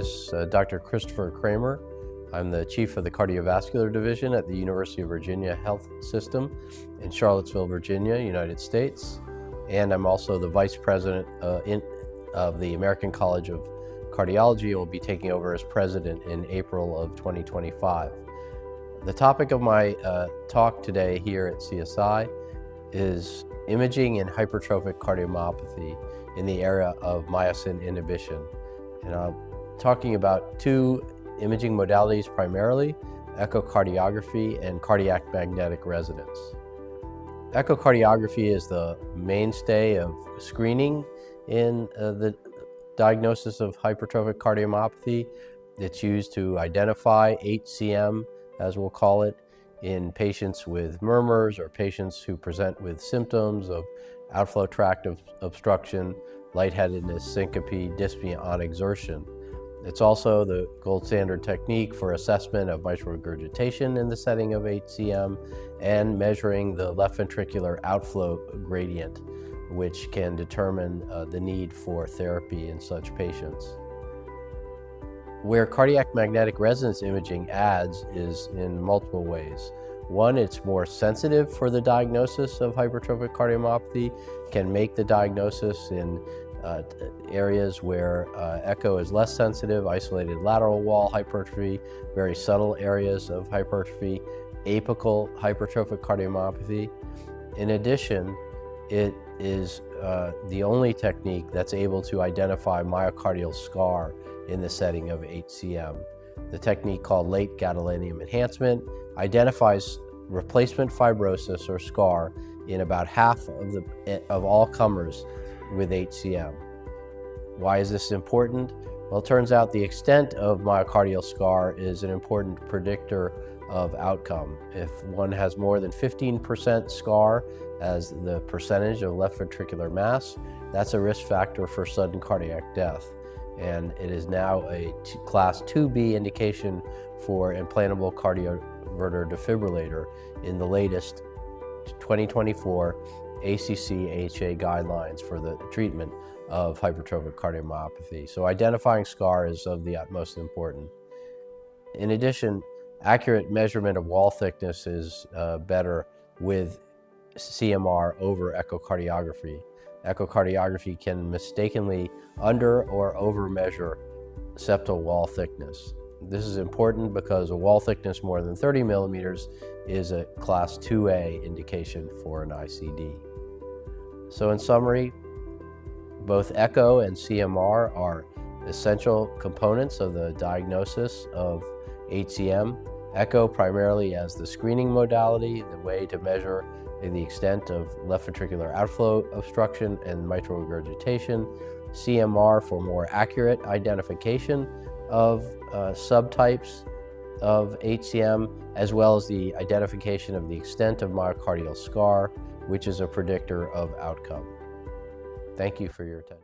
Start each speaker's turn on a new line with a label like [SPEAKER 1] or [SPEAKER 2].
[SPEAKER 1] is Dr. Christopher Kramer. I'm the Chief of the Cardiovascular Division at the University of Virginia Health System in Charlottesville, Virginia, United States. And I'm also the Vice President of the American College of Cardiology and will be taking over as President in April of 2025. The topic of my talk today here at CSI is imaging in hypertrophic cardiomyopathy in the area of myosin inhibition. And I'm talking about two imaging modalities primarily, echocardiography and cardiac magnetic resonance. Echocardiography is the mainstay of screening in the diagnosis of hypertrophic cardiomyopathy. It's used to identify HCM, as we'll call it, in patients with murmurs or patients who present with symptoms of outflow tract obstruction, lightheadedness, syncope, dyspnea on exertion. It's also the gold standard technique for assessment of mitral regurgitation in the setting of HCM and measuring the left ventricular outflow gradient, which can determine the need for therapy in such patients. Where cardiac magnetic resonance imaging adds is in multiple ways. One, it's more sensitive for the diagnosis of hypertrophic cardiomyopathy, can make the diagnosis in areas where echo is less sensitive, isolated lateral wall hypertrophy, very subtle areas of hypertrophy, apical hypertrophic cardiomyopathy. In addition, it is the only technique that's able to identify myocardial scar in the setting of HCM. The technique called late gadolinium enhancement identifies replacement fibrosis or scar in about half of all comers with HCM. Why is this important? Well, it turns out the extent of myocardial scar is an important predictor of outcome. If one has more than 15% scar as the percentage of left ventricular mass, that's a risk factor for sudden cardiac death. And it is now a Class 2B indication for implantable cardioverter defibrillator in the latest 2024 ACC/AHA guidelines for the treatment of hypertrophic cardiomyopathy. So identifying scar is of the utmost importance. In addition, accurate measurement of wall thickness is better with CMR over echocardiography. Echocardiography can mistakenly under or over measure septal wall thickness. This is important because a wall thickness more than 30 millimeters is a Class 2A indication for an ICD. So in summary, both echo and CMR are essential components of the diagnosis of HCM. Echo primarily as the screening modality, the way to measure the extent of left ventricular outflow obstruction and mitral regurgitation. CMR for more accurate identification of subtypes of HCM, as well as the identification of the extent of myocardial scar, which is a predictor of outcome. Thank you for your attention.